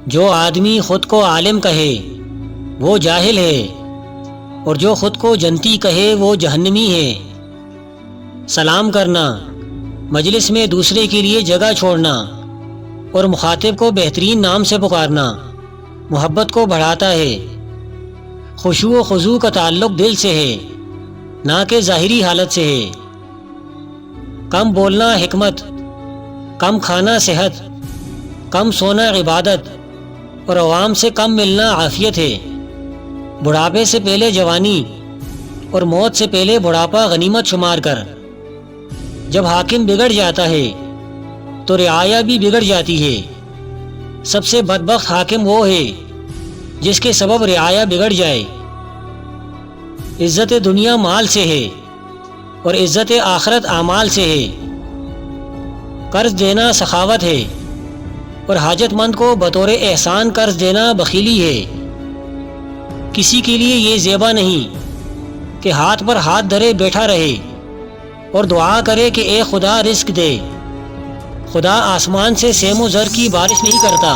جو آدمی خود کو عالم کہے وہ جاہل ہے، اور جو خود کو جنتی کہے وہ جہنمی ہے۔ سلام کرنا، مجلس میں دوسرے کے لیے جگہ چھوڑنا اور مخاطب کو بہترین نام سے پکارنا محبت کو بڑھاتا ہے۔ خشوع و خضوع کا تعلق دل سے ہے، نہ کہ ظاہری حالت سے ہے۔ کم بولنا حکمت، کم کھانا صحت، کم سونا عبادت، اور عوام سے کم ملنا عافیت ہے۔ بڑھاپے سے پہلے جوانی اور موت سے پہلے بڑھاپا غنیمت شمار کر۔ جب حاکم بگڑ جاتا ہے تو رعایا بھی بگڑ جاتی ہے۔ سب سے بدبخت حاکم وہ ہے جس کے سبب رعایا بگڑ جائے۔ عزت دنیا مال سے ہے اور عزت آخرت اعمال سے ہے۔ قرض دینا سخاوت ہے اور حاجت مند کو بطور احسان قرض دینا بخیلی ہے۔ کسی کے لیے یہ زیبا نہیں کہ ہاتھ پر ہاتھ دھرے بیٹھا رہے اور دعا کرے کہ اے خدا رزق دے۔ خدا آسمان سے سیم و زر کی بارش نہیں کرتا۔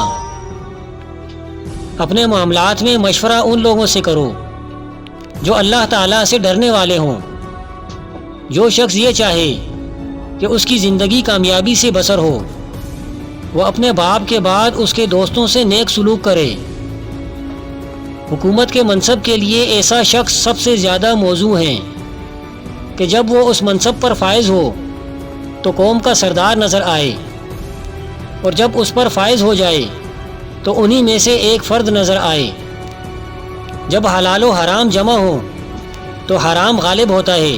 اپنے معاملات میں مشورہ ان لوگوں سے کرو جو اللہ تعالیٰ سے ڈرنے والے ہوں۔ جو شخص یہ چاہے کہ اس کی زندگی کامیابی سے بسر ہو، وہ اپنے باپ کے بعد اس کے دوستوں سے نیک سلوک کرے۔ حکومت کے منصب کے لیے ایسا شخص سب سے زیادہ موزوں ہے کہ جب وہ اس منصب پر فائز ہو تو قوم کا سردار نظر آئے، اور جب اس پر فائز ہو جائے تو انہی میں سے ایک فرد نظر آئے۔ جب حلال و حرام جمع ہو تو حرام غالب ہوتا ہے،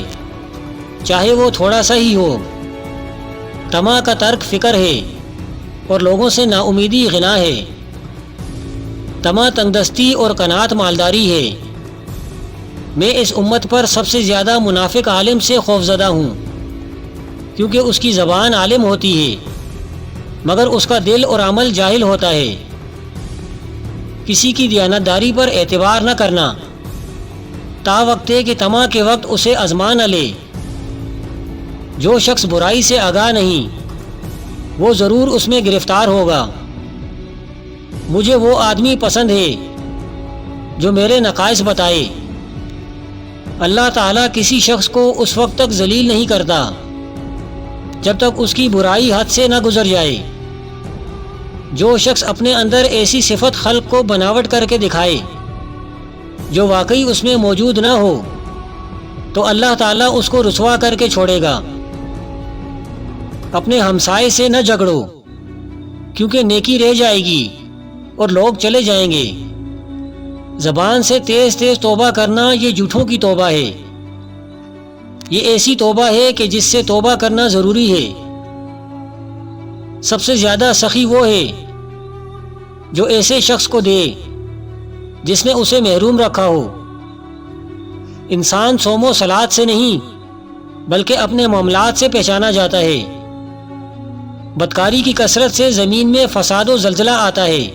چاہے وہ تھوڑا سا ہی ہو۔ طمع کا ترک فکر ہے اور لوگوں سے نا امیدی غنا ہے۔ طمع تنگدستی اور قناعت مالداری ہے۔ میں اس امت پر سب سے زیادہ منافق عالم سے خوفزدہ ہوں، کیونکہ اس کی زبان عالم ہوتی ہے مگر اس کا دل اور عمل جاہل ہوتا ہے۔ کسی کی دیانتداری پر اعتبار نہ کرنا، تا وقت کہ طمع کے وقت اسے آزما نہ لے۔ جو شخص برائی سے آگاہ نہیں وہ ضرور اس میں گرفتار ہوگا۔ مجھے وہ آدمی پسند ہے جو میرے نقائص بتائے۔ اللہ تعالیٰ کسی شخص کو اس وقت تک ذلیل نہیں کرتا جب تک اس کی برائی حد سے نہ گزر جائے۔ جو شخص اپنے اندر ایسی صفت خلق کو بناوٹ کر کے دکھائے جو واقعی اس میں موجود نہ ہو تو اللہ تعالیٰ اس کو رسوا کر کے چھوڑے گا۔ اپنے ہمسائے سے نہ جھگڑو، کیونکہ نیکی رہ جائے گی اور لوگ چلے جائیں گے۔ زبان سے تیز تیز توبہ کرنا یہ جھوٹوں کی توبہ ہے۔ یہ ایسی توبہ ہے کہ جس سے توبہ کرنا ضروری ہے۔ سب سے زیادہ سخی وہ ہے جو ایسے شخص کو دے جس نے اسے محروم رکھا ہو۔ انسان صوم و صلات سے نہیں بلکہ اپنے معاملات سے پہچانا جاتا ہے۔ بدکاری کی کثرت سے زمین میں فساد و زلزلہ آتا ہے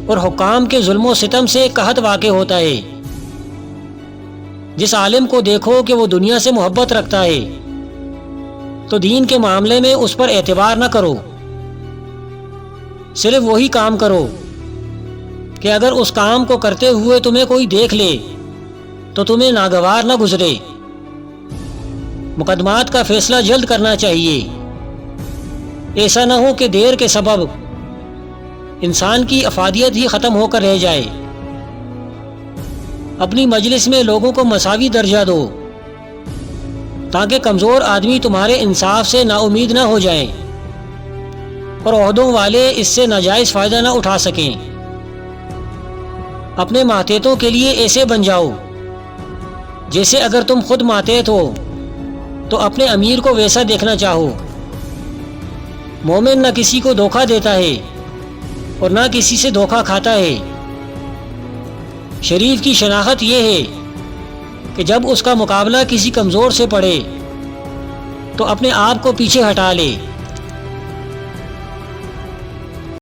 اور حکام کے ظلم و ستم سے قحط واقع ہوتا ہے۔ جس عالم کو دیکھو کہ وہ دنیا سے محبت رکھتا ہے تو دین کے معاملے میں اس پر اعتبار نہ کرو۔ صرف وہی کام کرو کہ اگر اس کام کو کرتے ہوئے تمہیں کوئی دیکھ لے تو تمہیں ناگوار نہ گزرے۔ مقدمات کا فیصلہ جلد کرنا چاہیے، ایسا نہ ہو کہ دیر کے سبب انسان کی افادیت ہی ختم ہو کر رہ جائے۔ اپنی مجلس میں لوگوں کو مساوی درجہ دو تاکہ کمزور آدمی تمہارے انصاف سے نا امید نہ ہو جائیں اور عہدوں والے اس سے ناجائز فائدہ نہ اٹھا سکیں۔ اپنے ماتحتوں کے لیے ایسے بن جاؤ جیسے اگر تم خود ماتحت ہو تو اپنے امیر کو ویسا دیکھنا چاہو۔ مومن نہ کسی کو دھوکہ دیتا ہے اور نہ کسی سے دھوکہ کھاتا ہے۔ شریف کی شناخت یہ ہے کہ جب اس کا مقابلہ کسی کمزور سے پڑے تو اپنے آپ کو پیچھے ہٹا لے۔